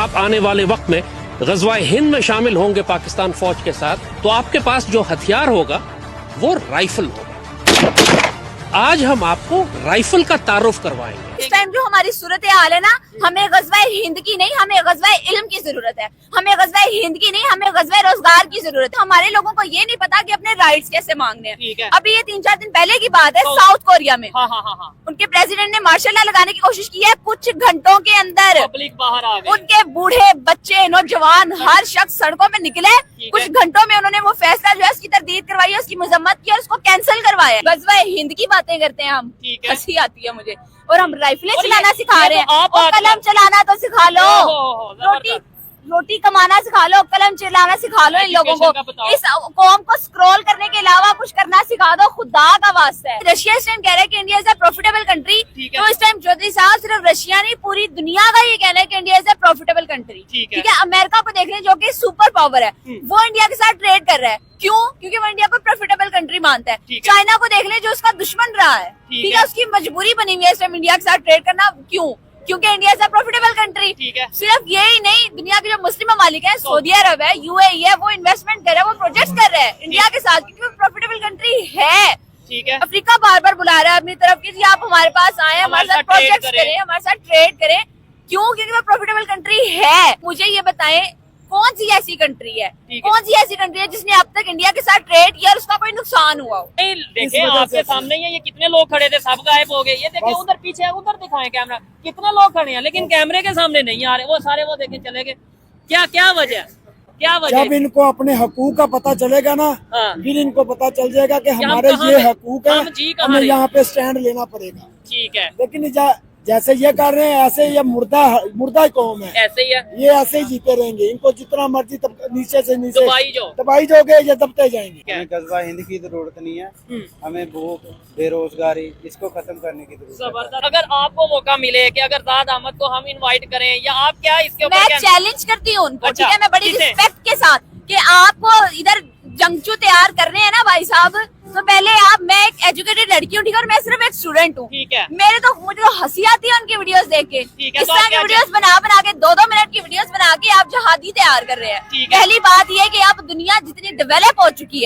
आप आने वाले वक्त में ग़ज़वा हिंद में शामिल होंगे पाकिस्तान फौज के साथ, तो आपके पास जो हथियार होगा वो राइफल होगा। आज हम आपको राइफल का तारुफ करवाएंगे। इस टाइम जो हमारी सूरत हाल है ना, हमें ग़ज़वा हिंद की नहीं, हमें ग़ज़वा इल्म की जरूरत है। हमें ग़ज़वा हिंद की नहीं, हमें ग़ज़वा रोजगार की जरूरत है। हमारे लोगों को ये नहीं पता कि अपने राइट्स कैसे मांगने हैं। अभी ये 3-4 दिन पहले की बात है, साउथ कोरिया में उनके प्रेसिडेंट ने मार्शल लॉ लगाने की कोशिश की है। कुछ घंटों के अंदर पब्लिक बाहर आ गई, उनके बूढ़े, बच्चे, नौजवान, हर शख्स सड़कों में निकले। कुछ घंटों में उन्होंने वो फैसला जो है उसकी तरदीद करवाई है, उसकी मजम्मत की और उसको कैंसिल करवाया। ग़ज़वा हिंद की बातें करते हैं हम, हंसी आती है मुझे। और हम राइफलें चलाना सिखा रहे हैं, और कलम चलाना तो सिखा लो, रोटी कमाना सिखा लो, कलम चलाना सिखा लो इन लोगों को। इस कौम को स्क्रॉल करने के अलावा कुछ करना सिखा दो, खुदा का वास्ता है। रशिया इस टाइम कह रहा है कि India is a profitable country, तो इस टाइम चौधरी साहब सिर्फ रशिया नहीं पूरी दुनिया का ये कहना है कि India is a profitable country. ठीक है, अमेरिका को देख लें जो कि सुपर पावर है, वो इंडिया के साथ ट्रेड कर रहा है। क्यों? क्योंकि वो इंडिया को प्रॉफिटेबल कंट्री मानता है। चाइना को देख ले जो उसका दुश्मन रहा है, ठीक है, उसकी मजबूरी बनी हुई है इस टाइम इंडिया के साथ ट्रेड करना। क्यों? क्योंकि India is a profitable country. सिर्फ यही नहीं, दुनिया के जो मुस्लिम ममालिक है, सऊदी अरब है, यूएई है, वो इन्वेस्टमेंट कर रहे हैं, वो प्रोजेक्ट्स कर रहे हैं इंडिया के साथ, क्योंकि वो प्रॉफिटेबल कंट्री है। ठीक है, अफ्रीका बार बार बुला रहा है अपनी तरफ की, आप हमारे पास आए, हमारे साथ प्रोजेक्ट्स करें, हमारे साथ ट्रेड करें। क्यों? क्योंकि वो प्रॉफिटेबल कंट्री है। मुझे ये बताएं कौन सी ऐसी कंट्री है, कौन सी ऐसी कंट्री है जिसने अब तक इंडिया के साथ ट्रेड किया और उसका कोई नुकसान हुआ हो? देखिए आपके सामने ये कितने लोग खड़े थे, सब गायब हो गए। ये देखिए उधर पीछे, उधर दिखाएं कैमरा, कितने लोग खड़े हैं लेकिन कैमरे के सामने नहीं आ रहे। वो सारे वो देखे चले गए। क्या वजह? जब इनको अपने हकूक का पता चलेगा ना, फिर इनको पता चल जाएगा कि हमारे ये हकूक है, हमें यहाँ पे स्टैंड लेना पड़ेगा। ठीक है, लेकिन जैसे ये कर रहे हैं ऐसे ये मुर्दा कौम है, ऐसे ही है, ये ऐसे ही जीते रहेंगे। इनको जितना मर्जी नीचे से नीचे दबाई जोगे ये दबते जाएंगे। हमें ग़ज़वा हिंद की जरूरत नहीं है, हमें भूख, बेरोजगारी, इसको खत्म करने की जरूरत है। अगर आपको मौका मिले कि अगर ज़ाद अहमद को हम इनवाइट करें या आप क्या इसके ऊपर मैं चैलेंज करती हूँ उनको, ठीक है, मैं बड़ी रिस्पेक्ट के साथ कि आपको इधर जंगचू तैयार करने हैं ना भाई साहब, तो पहले मैं एक एजुकेटेड लड़की हूँ, ठीक है, और मैं सिर्फ एक स्टूडेंट हूँ। मुझे तो हंसी आती है उनकी वीडियोस देख के। इस तरह की वीडियोस बना के 2-2 मिनट की वीडियोस बना के आप जहादी तैयार कर रहे हैं। पहली बात ये कि आप दुनिया जितनी डेवलप हो चुकी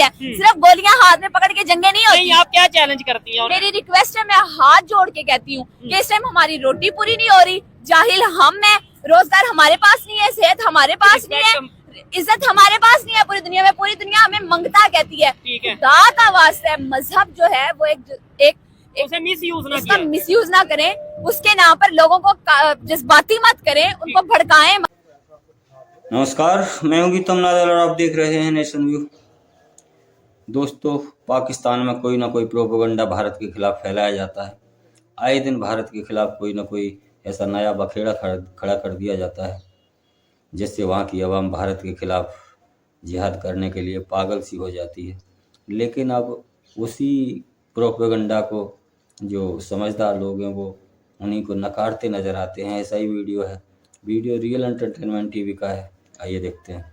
है, सिर्फ गोलियां हाथ में पकड़ के जंगे नहीं होती। आप क्या चैलेंज करती हैं? मेरी रिक्वेस्ट है, मैं हाथ जोड़ के कहती हूँ कि इस टाइम हमारी रोटी पूरी नहीं हो रही, जाहिल हम है, रोजगार हमारे पास नहीं है, सेहत हमारे पास नहीं है, इज्जत हमारे पास नहीं है पूरी दुनिया में। पूरी दुनिया हमें मंगता कहती है। खुदा का वास्ता है, मजहब जो है वो एक उसे मिसयूज ना करें, उसके नाम पर लोगों को जज्बाती मत करें, उनको भड़काएं। नमस्कार, मैं हूं गीतम नादल और आप देख रहे हैं नेशन व्यू। दोस्तों, पाकिस्तान में कोई ना कोई प्रोपेगेंडा भारत के खिलाफ फैलाया जाता है। आए दिन भारत के खिलाफ कोई ना कोई ऐसा नया बखेड़ा खड़ा कर दिया जाता है जिससे वहाँ की आवाम भारत के खिलाफ जिहाद करने के लिए पागल सी हो जाती है। लेकिन अब उसी प्रोपेगेंडा को जो समझदार लोग हैं वो उन्हीं को नकारते नज़र आते हैं। ऐसा ही वीडियो है, वीडियो रियल एंटरटेनमेंट टीवी का है, आइए देखते हैं।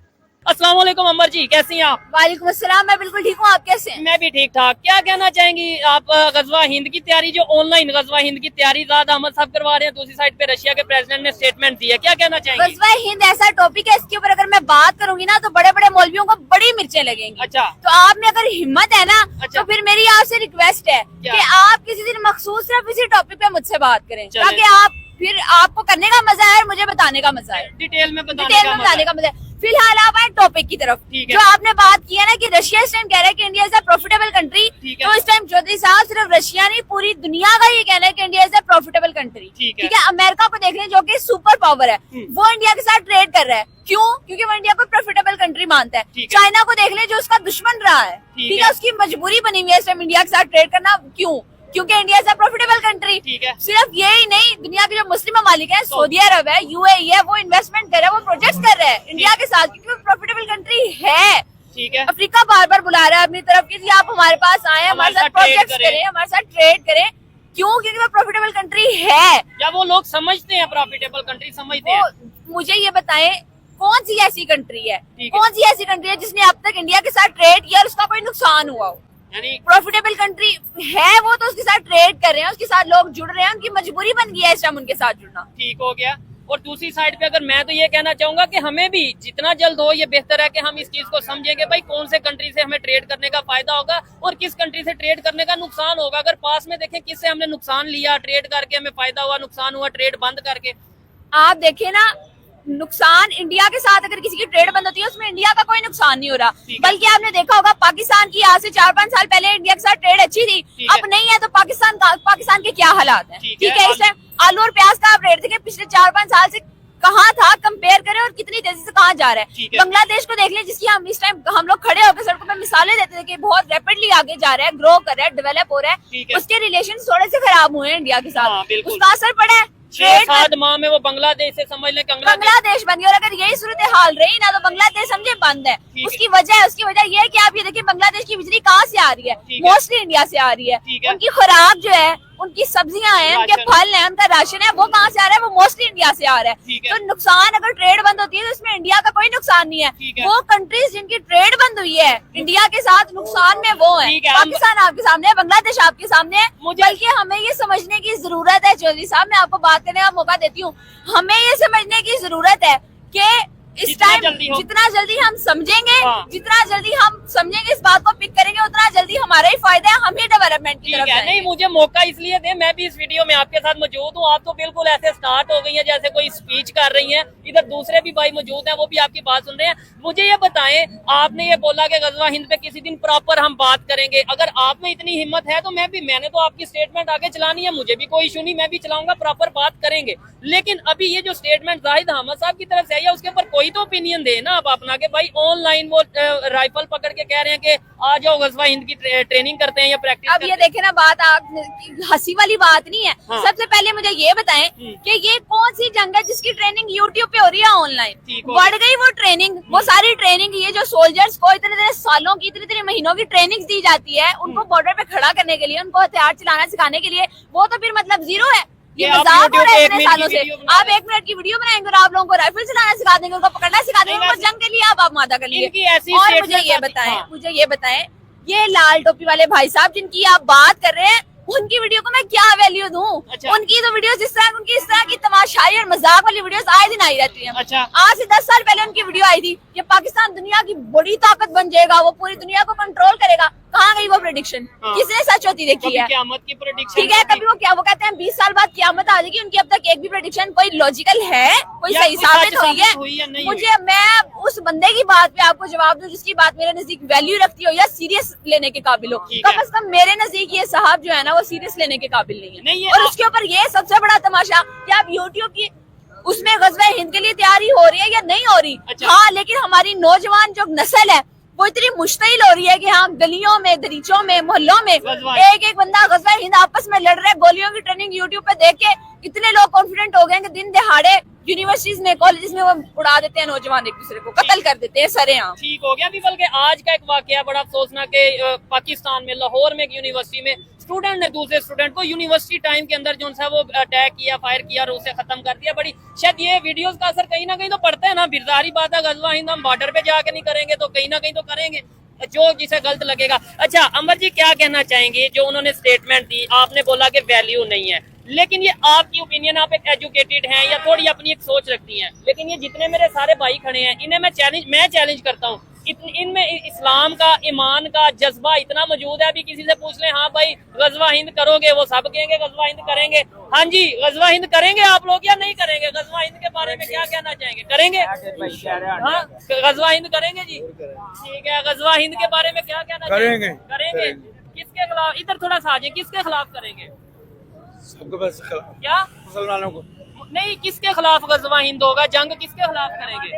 अस्सलाम वालेकुम अमर जी, कैसी हैं आप? वालेकुम अस्सलाम, मैं बिल्कुल ठीक हूँ, आप कैसे हैं? मैं भी ठीक ठाक। क्या कहना चाहेंगी आप? ग़ज़वा हिंद की तैयारी, जो ऑनलाइन ग़ज़वा हिंद की तैयारी ज़ाद अहमद साहब करवा रहे हैं, दूसरी साइड पे रशिया के प्रेसिडेंट ने स्टेटमेंट दी है, क्या कहना चाहेंगी? ग़ज़वा हिंद ऐसा टॉपिक है, इसके ऊपर अगर मैं बात करूंगी ना तो बड़े बड़े मौलवियों को बड़ी मिर्चें लगेंगी। अच्छा, तो आप में अगर हिम्मत है ना, तो फिर मेरी आपसे रिक्वेस्ट है कि आप किसी दिन मखसूस सिर्फ इसी टॉपिक पे मुझसे बात करें, ताकि फिर आपको करने का मजा है और मुझे बताने का मजा है, डिटेल में बताने का मजा है। फिलहाल आप आए टॉपिक की तरफ। जो आपने बात की है ना कि रशिया इस टाइम कह रहा है कि India is a profitable country, तो इस टाइम चौधरी साहब सिर्फ रशिया नहीं पूरी दुनिया का ये कहना है कि India is a profitable country. ठीक है, अमेरिका को देख लें जो कि सुपर पावर है, वो इंडिया के साथ ट्रेड कर रहा है। क्यों? क्योंकि वो इंडिया को प्रॉफिटेबल कंट्री मानता है। चाइना को देख लें जो उसका दुश्मन रहा है, ठीक है, उसकी मजबूरी बनी हुई है इस टाइम इंडिया के साथ ट्रेड करना। क्यों? क्योंकि India is a profitable country. सिर्फ यही नहीं, दुनिया के जो मुस्लिम ममालिक है, सऊदी अरब है, यूएई है, वो इन्वेस्टमेंट कर रहे हैं, वो प्रोजेक्ट्स कर रहे हैं इंडिया के साथ, क्योंकि वो प्रॉफिटेबल कंट्री है। ठीक है, अफ्रीका बार बार बुला रहा है अपनी तरफ की, आप हमारे पास आए, हमारे साथ प्रोजेक्ट्स करें, हमारे साथ ट्रेड करें। क्यों? क्योंकि वो प्रॉफिटेबल कंट्री है। या वो लोग समझते हैं प्रॉफिटेबल कंट्री समझते हैं? मुझे ये बताएं कौन सी ऐसी कंट्री है, कौन सी ऐसी कंट्री है जिसने अब तक इंडिया के साथ ट्रेड किया और उसका कोई नुकसान हुआ हो? यानी प्रॉफिटेबल कंट्री है वो, तो उसके साथ ट्रेड कर रहे हैं, उसके साथ लोग जुड़ रहे हैं, उनकी मजबूरी बन गई है इस टाइम उनके साथ जुड़ना। ठीक हो गया। और दूसरी साइड पे अगर मैं तो ये कहना चाहूंगा कि हमें भी जितना जल्द हो ये बेहतर है कि हम इस चीज को समझेंगे भाई कौन से कंट्री से हमें ट्रेड करने का फायदा होगा और किस कंट्री से ट्रेड करने का नुकसान होगा। अगर पास में देखें किससे हमने नुकसान लिया, ट्रेड करके हमें फायदा हुआ, नुकसान हुआ ट्रेड बंद करके। आप देखें ना, नुकसान इंडिया के साथ अगर किसी की ट्रेड बंद होती है उसमें इंडिया का कोई नुकसान नहीं हो रहा, बल्कि आपने देखा होगा पाकिस्तान की आज से 4-5 साल पहले इंडिया के साथ ट्रेड अच्छी थी, अब नहीं है। तो पाकिस्तान के क्या हालात है, ठीक है। इस टाइम आलू और प्याज का आप रेट देखें पिछले 4-5 साल से कहाँ था, कंपेयर करें और कितनी तेजी से कहाँ जा रहा है। बांग्लादेश को देख लिया, जिसकी हम इस टाइम हम लोग खड़े होकर सड़कों पे मिसालें देते थे कि बहुत रैपिडली आगे जा रहा है, ग्रो कर रहा है, डेवलप हो रहा है, उसके रिलेशन थोड़े से खराब हुए हैं इंडिया के साथ, उसका असर पड़ा है। 6-7 माह में वो बांग्लादेश से समझ लें बांग्लादेश बन गया। और अगर यही सूरत हाल रही ना तो बांग्लादेश समझे बंद है। उसकी वजह ये है कि आप ये देखिए बांग्लादेश की बिजली कहाँ से आ रही है, मोस्टली इंडिया से आ रही है। उनकी खुराक जो है, उनकी सब्जियां हैं, उनके फल हैं, उनका राशन है, वो कहाँ से आ रहा है, वो मोस्टली इंडिया से आ रहा है। तो नुकसान अगर ट्रेड बंद होती है तो इसमें इंडिया का कोई नुकसान नहीं है। वो कंट्रीज जिनकी ट्रेड बंद हुई है इंडिया के साथ, नुकसान में वो है। पाकिस्तान आपके सामने है, बांग्लादेश आपके सामने है, बल्कि हमें ये समझने की जरूरत है। चौधरी साहब, मैं आपको बात करने का मौका देती हूँ, हमें ये समझने की जरूरत है कि इस टाइम जितना जल्दी हम समझेंगे, जितना जल्दी हम समझेंगे, इस बात को पिक करेंगे, उतना जल्दी हमारा ही फायदा है, हम ही डेवलपमेंट की तरफ जाएंगे। नहीं, मुझे मौका इसलिए दे, मैं भी इस वीडियो में आपके साथ मौजूद हूँ। आप तो बिल्कुल ऐसे स्टार्ट हो गई हैं जैसे कोई स्पीच कर रही हैं, इधर दूसरे भी भाई मौजूद हैं, वो भी आपकी बात सुन रहे हैं। मुझे ये बताएं, आपने ये बोला कि गजवा हिंद पे किसी दिन प्रॉपर हम बात करेंगे। अगर आप में इतनी हिम्मत है तो मैंने तो आपकी स्टेटमेंट आगे चलानी है, मुझे भी कोई इशू नहीं, मैं भी चलाऊंगा, प्रॉपर बात करेंगे। लेकिन अभी ये जो स्टेटमेंट जाहिद अहमद साहब की तरफ से है, उसके ऊपर कोई तो ओपिनियन दे ना आप अपना, के भाई ऑनलाइन वो राइफल पकड़ के कह रहे हैं कि आ जाओ गजवा हिंद की ट्रेनिंग करते हैं या प्रैक्टिस। अब ये देखे ना, बात आप हंसी वाली बात नहीं है। सबसे पहले मुझे ये बताएं कि ये कौन सी जंग है जिसकी ट्रेनिंग यूट्यूब पे हो रही है ऑनलाइन। बढ़ गई वो ट्रेनिंग, वो सारी ट्रेनिंग, ये जो सोल्जर्स को इतने सालों की, इतने महीनों की ट्रेनिंग दी जाती है उनको बॉर्डर पे खड़ा करने के लिए, उनको हथियार चलाना सिखाने के लिए, वो तो फिर मतलब जीरो है। ये मजाक हो रहा है इतने सालों से। आप 1 मिनट की वीडियो बनाएंगे और आप लोगों को राइफल चलाना सिखा देंगे, उनको पकड़ना सिखा देंगे, उनको जंग के लिए आप मादा कर लेंगे। और मुझे ये बताएं, ये लाल टोपी वाले भाई साहब जिनकी आप बात कर रहे हैं, उनकी वीडियो को मैं क्या वैल्यू दूं? उनकी तो वीडियो इस तरह की तमाशाई और मजाक वाली वीडियोस आए दिन आई रहती हैं। आज से 10 साल पहले उनकी वीडियो आई थी कि पाकिस्तान दुनिया की बड़ी ताकत बन जाएगा, वो पूरी दुनिया को कंट्रोल करेगा। कहाँ गई वो प्रेडिक्शन? किसने सच होती देखी है? क़यामत की प्रेडिक्शन, ठीक है, कभी वो कहते हैं 20 साल बाद क़यामत आ जाएगी, उनकी अब तक एक भी प्रेडिक्शन कोई लॉजिकल है, कोई सही साबित हुई है? मैं उस बंदे की बात पे आपको जवाब दूं जिसकी बात मेरे नजदीक वैल्यू रखती हो या सीरियस लेने के काबिल हो। कम से कम मेरे नजदीक ये साहब जो है ना, वो सीरियस लेने के काबिल नहीं है। और उसके ऊपर ये सबसे बड़ा तमाशा कि आप यूट्यूब की उसमें गज़वा हिंद के लिए तैयारी हो रही है या नहीं हो रही। हाँ, लेकिन हमारी नौजवान जो नस्ल है वो इतनी मुश्तिल हो रही है कि हाँ, गलियों में, दरीचों में, मोहल्लों में एक बंदा गज़वा हिंद आपस में लड़ रहे, गोलियों की ट्रेनिंग यूट्यूब पे देख के इतने लोग कॉन्फिडेंट हो गए कि दिन दहाड़े यूनिवर्सिटीज में, कॉलेजेस में वो उड़ा देते हैं नौजवान, एक दूसरे को कत्ल कर देते हैं सरेआम। ठीक हो गया। अभी बल्कि आज का एक वाकया बड़ा अफसोसनाक है, पाकिस्तान में लाहौर में एक यूनिवर्सिटी में स्टूडेंट ने दूसरे स्टूडेंट को यूनिवर्सिटी टाइम के अंदर जो सा वो अटैक किया, फायर किया और उसे खत्म कर दिया। बड़ी शायद ये वीडियोस का असर कहीं ना कहीं तो पड़ता है ना, बिरदारी बात है, गज़वा हिंद हम बॉर्डर पे जाके नहीं करेंगे तो कहीं ना कहीं तो करेंगे, जो जिसे गलत लगेगा। अच्छा, अमर जी क्या कहना चाहेंगे? जो उन्होंने स्टेटमेंट दी, आपने बोला कि वैल्यू नहीं है, लेकिन ये आपकी ओपिनियन, आप एक एजुकेटेड हैं या थोड़ी अपनी एक सोच रखती हैं, लेकिन ये जितने मेरे सारे भाई खड़े हैं इन्हें मैं चैलेंज करता हूँ, इनमें इस्लाम का, ईमान का जज्बा इतना मौजूद है। अभी किसी से पूछ लें, हाँ भाई गज़वा हिंद करोगे, वो सब कहेंगे गज़वा हिंद करेंगे। हाँ जी, गज़वा हिंद करेंगे आप लोग या नहीं करेंगे? गज़वा हिंद के बारे में क्या कहना चाहेंगे? करेंगे? हाँ, गज़वा हिंद करेंगे जी, ठीक है। गज़वा हिंद के बारे में क्या कहना चाहेंगे? करेंगे। किसके खिलाफ? इधर थोड़ा सा आ जाए, किसके खिलाफ करेंगे? सबके बस क्या? मुसलमानों को नहीं, किसके खिलाफ गज़वा हिंद होगा? जंग किसके खिलाफ करेंगे?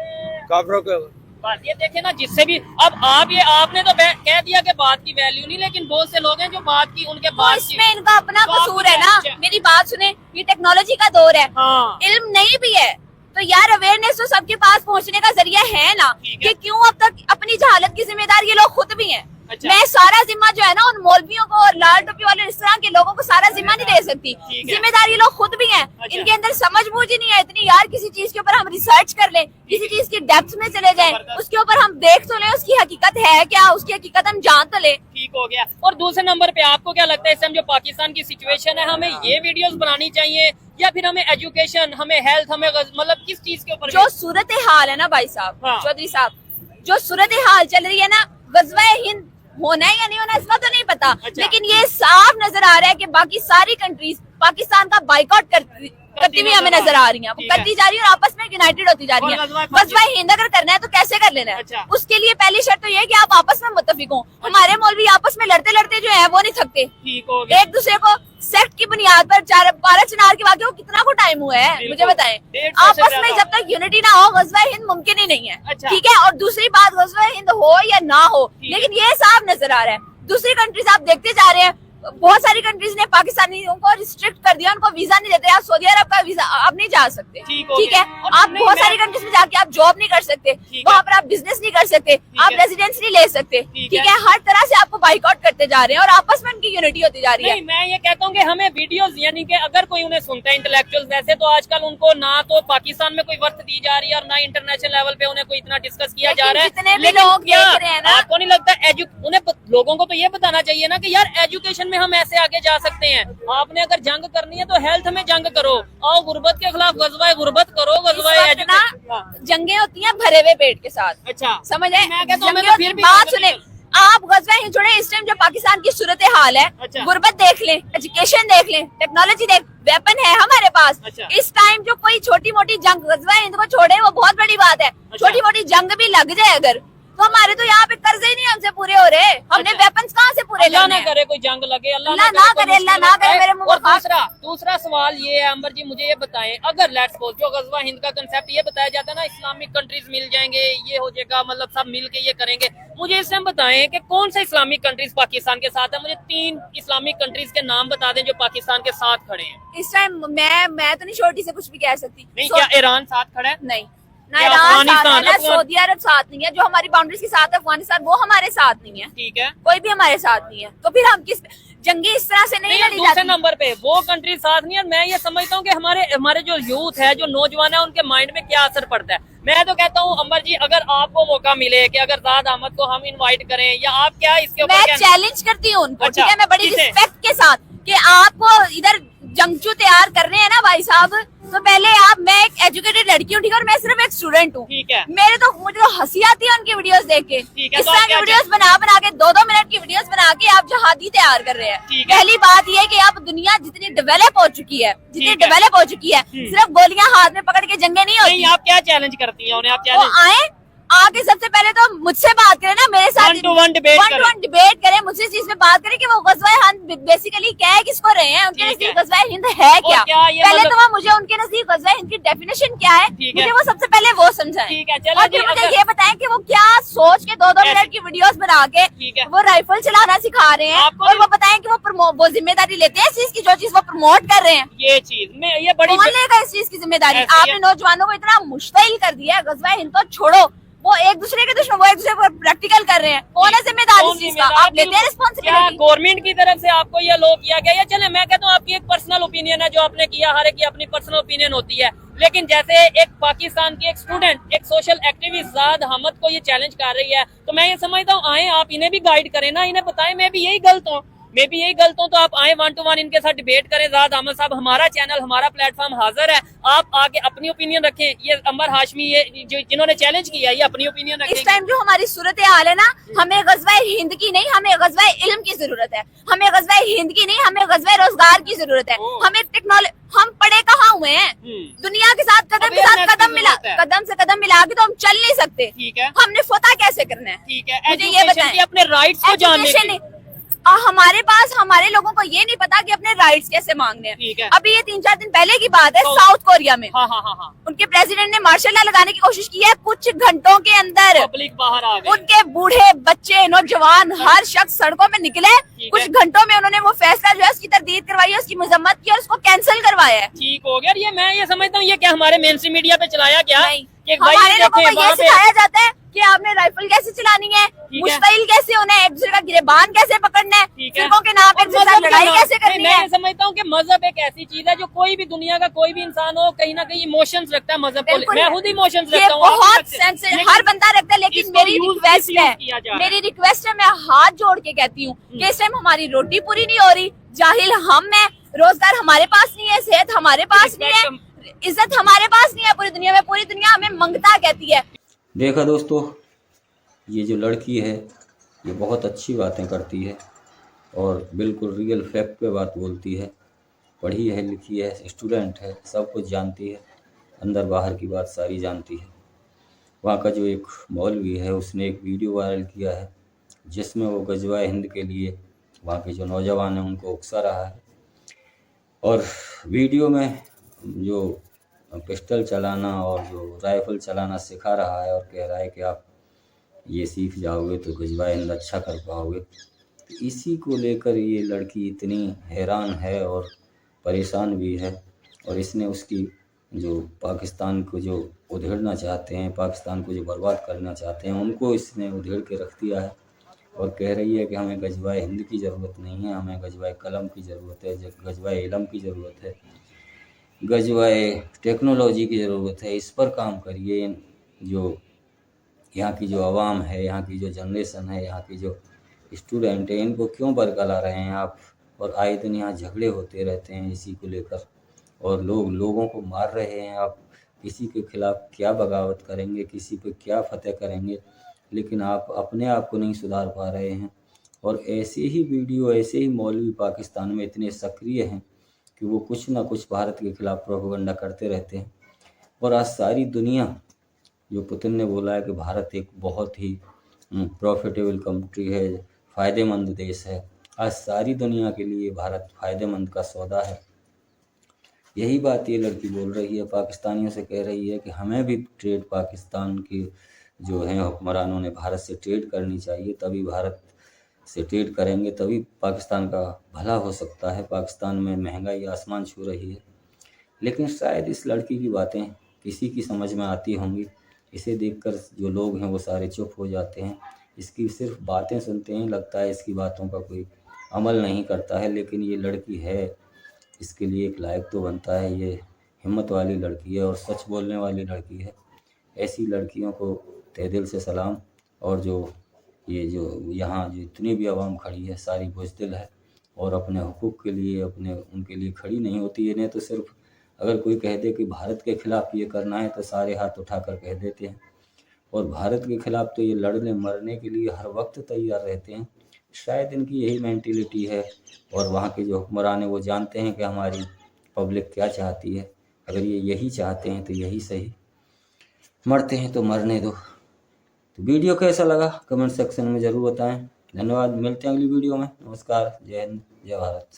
काफिरों के। बात ये देखे ना, जिससे भी अब आपने तो कह दिया कि बात की वैल्यू नहीं, लेकिन बहुत से लोग हैं जो बात की, उनके बात की, इसमें इनका अपना कसूर है ना। मेरी बात सुने, ये टेक्नोलॉजी का दौर है, इल्म नहीं भी है तो यार अवेयरनेस तो सबके पास पहुंचने का जरिया है ना, कि क्यों अब तक अपनी जहालत की जिम्मेदार ये लोग खुद भी हैं। मैं सारा जिम्मा जो है ना उन मौलवियों को और लाल टोपी वाले इस तरह के लोगों को सारा जिम्मा नहीं दे सकती। जिम्मेदार ये लोग खुद भी हैं। इनके अंदर समझ बूझ ही नहीं है इतनी, यार किसी चीज के ऊपर हम रिसर्च कर लें, किसी चीज की डेप्थ में चले जाएं, उसके ऊपर हम देख तो लें उसकी हकीकत है क्या, उसकी हकीकत हम जान तो लें, ठीक हो गया। और दूसरे नंबर पे आपको क्या लगता है इस टाइम जो पाकिस्तान की सिचुएशन है, हमें ये वीडियोस बनानी चाहिए या फिर हमें एजुकेशन, हमें हेल्थ, हमें मतलब किस चीज के ऊपर? जो सूरत हाल है ना भाई साहब, हाँ। चौधरी साहब, जो सूरत हाल चल रही है ना, गज़वा हिंद होना है या नहीं होना इसका तो नहीं पता। अच्छा। लेकिन ये साफ नजर आ रहा है कि बाकी सारी कंट्रीज पाकिस्तान का बाइकआउट करती हुई हमें नजर आ रही हैं, वो ठीक है। करती जा रही है और आपस में यूनाइटेड होती जा रही है। और गज़वा हिंद अगर करना है तो कैसे कर लेना है? अच्छा। उसके लिए पहली शर्त तो ये है कि आप आपस में मुत्तफिक हो। हमारे मौलवी आपस में लड़ते लड़ते जो है वो नहीं थकते, ठीक हो गया। एक दूसरे को सेक्ट की बुनियाद पर 12 चिनार के वाक़े को कितना को टाइम हुआ है बिल्कुल। मुझे बताएं। 150 से आपस में ज्यादा। जब तक यूनिटी ना हो गज़वा हिंद मुमकिन ही नहीं है। अच्छा। ठीक है। और दूसरी बात, गज़वा हिंद हो या ना हो, ठीक है। लेकिन ये साफ नजर आ रहा है दूसरी कंट्रीज आप देखते जा रहे हैं, बहुत सारी कंट्रीज ने पाकिस्तानियों को रिस्ट्रिक्ट कर दिया, उनको वीजा नहीं देते। आप सऊदी अरब का वीजा आप नहीं जा सकते, ठीक हो ठीक गया। है। और आप नहीं, बहुत मैं- सारी कंट्रीज में जाके आप जॉब नहीं कर सकते, ठीक वहाँ है। पर आप बिजनेस नहीं कर सकते, आप है। रेजिडेंस नहीं ले सकते, ठीक ठीक है। है। हर तरह से आपको बाइकआउट करते जा रहे हैं और आपस में उनकी यूनिटी होती जा रही है। नहीं, मैं ये कहता हूँ कि हमें वीडियोस, यानी कि अगर कोई उन्हें सुनता है इंटेलेक्चुअल, वैसे तो आजकल उनको ना तो पाकिस्तान में कोई वर्थ दी जा रही है और ना इंटरनेशनल लेवल पे उन्हें कोई इतना डिस्कस किया लेकिन जा रहा है। जितने भी लेकिन लोग क्या देख रहे हैं ना- आपको नहीं लगता उन्हें लोगों को तो ये बताना चाहिए ना कि यार एजुकेशन में हम ऐसे आगे जा सकते हैं। आपने अगर जंग करनी है तो हेल्थ में जंग करो, आओ गुर्बत के खिलाफ गज़वा गुर्बत करो, इस गज़वा वक्त ना एजुकेशन। जंगे होती हैं भरे हुए पेट के साथ, अच्छा, समझ आए? मैं कहता हूँ मैं जंगे तो फिर भी बात सुने, आप गज़वा हिंद छोड़े, इस टाइम जो पाकिस्तान की सूरत हाल है, अच्छा। गुर्बत देख लें, एजुकेशन देख लें, टेक्नोलॉजी देख, वेपन है हमारे पास। अच्छा। इस टाइम जो कोई छोटी मोटी जंग गज़वा हिंद को छोड़े वो बहुत बड़ी बात है। छोटी मोटी जंग भी लग जाए अगर, तो हमारे तो यहाँ पे कर्जे ही नहीं हमसे पूरे हो रहे, हमने अच्छा। वेपन्स कहाँ से पूरे अल्लाह करने ना हैं? करे कोई जंग लगे, अल्लाह अल्लाह ना ना कोई करे, अल्लाह मुश्किल ना करे, आए। मेरे मुंह और में खास- दूसरा सवाल ये है अंबर जी, मुझे ये बताएं, अगर लेट्स सपोज जो गज़वा हिंद का कंसेप्ट ये बताया जाता है ना, इस्लामिक कंट्रीज मिल जाएंगे, ये हो जाएगा, मतलब सब मिल के ये करेंगे, मुझे इस टाइम बताएं कि कौन सा इस्लामिक कंट्रीज पाकिस्तान के साथ है? मुझे 3 इस्लामिक कंट्रीज के नाम बता दें जो पाकिस्तान के साथ खड़े हैं। इस टाइम मैं तो नहीं छोटी से कुछ भी कह सकती। नहीं, क्या ईरान साथ खड़ा है? नहीं, ना या ईरान साथ है, अफगानिस्तान, ना सऊदी अरब साथ नहीं है। जो हमारी बाउंड्रीज के साथ है अफगानिस्तान, वो हमारे साथ नहीं है, ठीक है। कोई भी हमारे साथ नहीं है। तो फिर हम किस जंगी इस तरह से नहीं नहीं, लड़ी दूसरे जाती। नंबर पे वो कंट्री साथ नहीं है। मैं ये समझता हूँ कि हमारे जो यूथ है, जो नौजवान है, उनके माइंड में क्या असर पड़ता है। मैं तो कहता हूँ अंबर जी, अगर आपको मौका मिले कि अगर ज़ाद अहमद को हम इनवाइट करें, या आप क्या इसके ऊपर मैं क्या- चैलेंज करती हूँ उनको, अच्छा, ठीक है, मैं बड़ी किसे? रिस्पेक्ट के साथ, कि आपको इधर जंगजू तैयार करने हैं ना भाई साहब, तो पहले मैं एक एजुकेटेड लड़की हूँ, ठीक है, और मैं सिर्फ एक स्टूडेंट हूँ। ठीक है। मुझे तो हंसी आती है उनकी वीडियोस देख के। ठीक है, इस तो तरह आप की क्या वीडियोस बना के 2-2 मिनट की वीडियोस बना के आप जहादी तैयार कर रहे हैं। ठीक है। पहली बात ये कि आप दुनिया जितनी डेवलप हो चुकी है, जितनी ठीक है। डेवलप हो चुकी है, सिर्फ गोलियां हाथ में पकड़ के जंगे नहीं होती। नहीं, आप क्या चैलेंज करती हैं उन्हें? आप वो चैलेंज आए आके सबसे पहले तो मुझसे बात करें ना, मेरे साथ One to one debate करें। वन डिबेट करें, मुझसे इस चीज में बात करें कि वो गज़वा हिंद बेसिकली क्या है, किसको रहे हैं, उनके ठीक नजदीक है। गज़वा हिंद है क्या? क्या ये पहले मतलब- तो वो मुझे उनके नजदीक गज़वा हिंद की डेफिनेशन क्या है, ठीक है। मुझे वो सबसे पहले वो समझाएं। ठीक है, चलो और जी, फिर मुझे अगर- ये बताएं कि वो क्या सोच के 2-2 ऐसे- मिनट की वीडियोस बना के ठीक है। वो राइफल चलाना सिखा रहे हैं, आपको और नहीं- वो बताएं कि वो जिम्मेदारी लेते हैं इस चीज की, जो चीज वो प्रमोट कर रहे हैं। ये चीज में ये बड़ी कौन लेगा इस चीज की जिम्मेदारी? ऐसे ही आपने है। नौजवानों को इतना मुश्तइल कर दिया है, गज़वा हिंद को छोड़ो, वो एक दूसरे के दुश्मन, वो एक दूसरे पर प्रैक्टिकल कर रहे हैं। कौन है जिम्मेदार इस चीज का? आप लेते हैं रिस्पॉन्सिबिलिटी? गवर्नमेंट की तरफ से आपको ये लो किया गया, या चले मैं कहता हूँ आपकी एक पर्सनल ओपिनियन है जो आपने किया, हर एक की अपनी पर्सनल ओपिनियन होती है, लेकिन जैसे एक पाकिस्तान की एक स्टूडेंट, एक सोशल एक्टिविस्ट ज़ाद अहमद को ये चैलेंज कर रही है, तो मैं ये समझता हूँ आए आप इन्हें भी गाइड करें ना, इन्हें बताएं मैं भी यही गलत हूँ, तो आप आए 1 to 1 इनके साथ डिबेट करें। ज़ाद अहमद साहब, हमारा चैनल, हमारा प्लेटफॉर्म हाजिर है, आप आके अपनी ओपिनियन रखें। ये अंबर हाशमी, ये जिन्होंने चैलेंज किया, ये अपनी ओपिनियन इस रखें। टाइम जो हमारी सूरत हाल है ना, हमें गज़वा हिंद की नहीं, हमें गज़वा इल्म की जरूरत है। हमें गज़वा हिंद की नहीं, हमें गज़वा रोजगार की जरूरत है। ओह। हमें टेक्नोलॉजी, हम पढ़े कहाँ हुए हैं? दुनिया के साथ कदम के साथ Awareness कदम की मिला, जरूरत है। कदम से कदम मिला के तो हम चल नहीं सकते। ठीक है। हमने फतह कैसे करना है? ठीक है, मुझे ये एजुकेशन बताएं। की अपने राइट्स को जानने Education की। नहीं। हमारे पास, हमारे लोगों को ये नहीं पता कि अपने राइट्स कैसे मांगने ठीक है। हैं। अभी ये 3-4 दिन पहले की बात है, तो- साउथ कोरिया में हाँ, उनके प्रेसिडेंट ने मार्शल लॉ लगाने की कोशिश की है। कुछ घंटों के अंदर पब्लिक बाहर आ गई। उनके बूढ़े, बच्चे, नौजवान, हर शख्स सड़कों में निकले। ठीक कुछ है। घंटों में उन्होंने वो फैसला जो है उसकी तरदीद करवाई है, उसकी मजम्मत की और उसको कैंसिल करवाया है। ठीक हो गया। ये मैं ये समझता हूँ, ये क्या हमारे मेन स्ट्रीम मीडिया पे चलाया क्या नहीं, कि भाई हमारे लोगों देखें को ये वहाँ पे सिखाया जाता है कि आपने राइफल कैसे चलानी है, मुश्तइल कैसे होना है, एक दूसरे का गिरेबान कैसे पकड़ना है, फिरकों के नाम पे एक दूसरे के साथ लड़ाई कैसे करनी है। मैं समझता हूँ कि मजहब एक ऐसी चीज है जो कोई भी दुनिया का कोई भी इंसान हो कहीं ना कहीं इमोशंस रखता है मजहब को। मैं खुद इमोशंस रखता हूँ, बहुत सेंसिटिव हर बंदा रखता है, लेकिन मेरी रिक्वेस्ट है, मैं हाथ जोड़ के कहती हूँ कि इस टाइम हमारी रोटी पूरी नहीं हो रही, जाहिल हम हैं, रोजगार हमारे पास नहीं है, सेहत हमारे पास नहीं है, इज्जत हमारे पास नहीं है पूरी दुनिया में, पूरी दुनिया हमें मंगता कहती है। देखा दोस्तों, ये जो लड़की है ये बहुत अच्छी बातें करती है और बिल्कुल रियल फैक्ट पे बात बोलती है, पढ़ी है लिखी है, स्टूडेंट है, सब कुछ जानती है, अंदर बाहर की बात सारी जानती है। वहाँ का जो एक मौलवी है उसने एक वीडियो वायरल किया है जिसमें वो गजवा हिंद के लिए वहाँ के जो नौजवान हैं उनको उकसा रहा है और वीडियो में जो पिस्टल चलाना और जो राइफल चलाना सिखा रहा है और कह रहा है कि आप ये सीख जाओगे तो गजवा हिंद अच्छा कर पाओगे। तो इसी को लेकर ये लड़की इतनी हैरान है और परेशान भी है और इसने उसकी जो पाकिस्तान को जो उधेड़ना चाहते हैं, पाकिस्तान को जो बर्बाद करना चाहते हैं, उनको इसने उधेड़ के रख दिया है और कह रही है कि हमें गजवाए हिंद की ज़रूरत नहीं है, हमें गजवाए कलम की ज़रूरत है, गजवाए इलम की ज़रूरत है, गजवाए टेक्नोलॉजी की ज़रूरत है। इस पर काम करिए। जो यहाँ की जो आवाम है, यहाँ की जो जनरेशन है, यहाँ की जो स्टूडेंट है, इनको क्यों बरगला रहे हैं आप? और आए दिन यहाँ झगड़े होते रहते हैं इसी को लेकर और लोगों को मार रहे हैं आप। किसी के खिलाफ क्या बगावत करेंगे, किसी पे क्या फतेह करेंगे, लेकिन आप अपने आप को नहीं सुधार पा रहे हैं। और ऐसे ही वीडियो, ऐसे ही मौलवी पाकिस्तान में इतने सक्रिय हैं कि वो कुछ ना कुछ भारत के खिलाफ प्रोपेगेंडा करते रहते हैं। और आज सारी दुनिया, जो पुतिन ने बोला है कि भारत एक बहुत ही प्रॉफिटेबल कंट्री है, फ़ायदेमंद देश है, आज सारी दुनिया के लिए भारत फ़ायदेमंद का सौदा है। यही बात ये लड़की बोल रही है, पाकिस्तानियों से कह रही है कि हमें भी ट्रेड, पाकिस्तान की जो हैं हुक्मरानों ने भारत से ट्रेड करनी चाहिए, तभी भारत से ट्रेड करेंगे तभी पाकिस्तान का भला हो सकता है। पाकिस्तान में महंगाई आसमान छू रही है, लेकिन शायद इस लड़की की बातें किसी की समझ में आती होंगी। इसे देखकर जो लोग हैं वो सारे चुप हो जाते हैं, इसकी सिर्फ बातें सुनते हैं, लगता है इसकी बातों का कोई अमल नहीं करता है। लेकिन ये लड़की है, इसके लिए एक लायक तो बनता है। ये हिम्मत वाली लड़की है और सच बोलने वाली लड़की है। ऐसी लड़कियों को तहे दिल से सलाम। और जो यहाँ जो इतनी भी आवाम खड़ी है सारी बुज़दिल है और अपने हुकूक के लिए उनके लिए खड़ी नहीं होती है। इन्हें तो सिर्फ अगर कोई कह दे कि भारत के खिलाफ़ ये करना है तो सारे हाथ उठाकर कह देते हैं, और भारत के खिलाफ़ तो ये लड़ने मरने के लिए हर वक्त तैयार रहते हैं। शायद इनकी यही मेंटिलिटी है और वहाँ के जो हुक्मरान हैं वो जानते हैं कि हमारी पब्लिक क्या चाहती है। अगर ये यही चाहते हैं तो यही सही, मरते हैं तो मरने दो। तो वीडियो कैसा लगा कमेंट सेक्शन में ज़रूर बताएं। धन्यवाद, मिलते हैं अगली वीडियो में। नमस्कार, जय हिंद, जय भारत।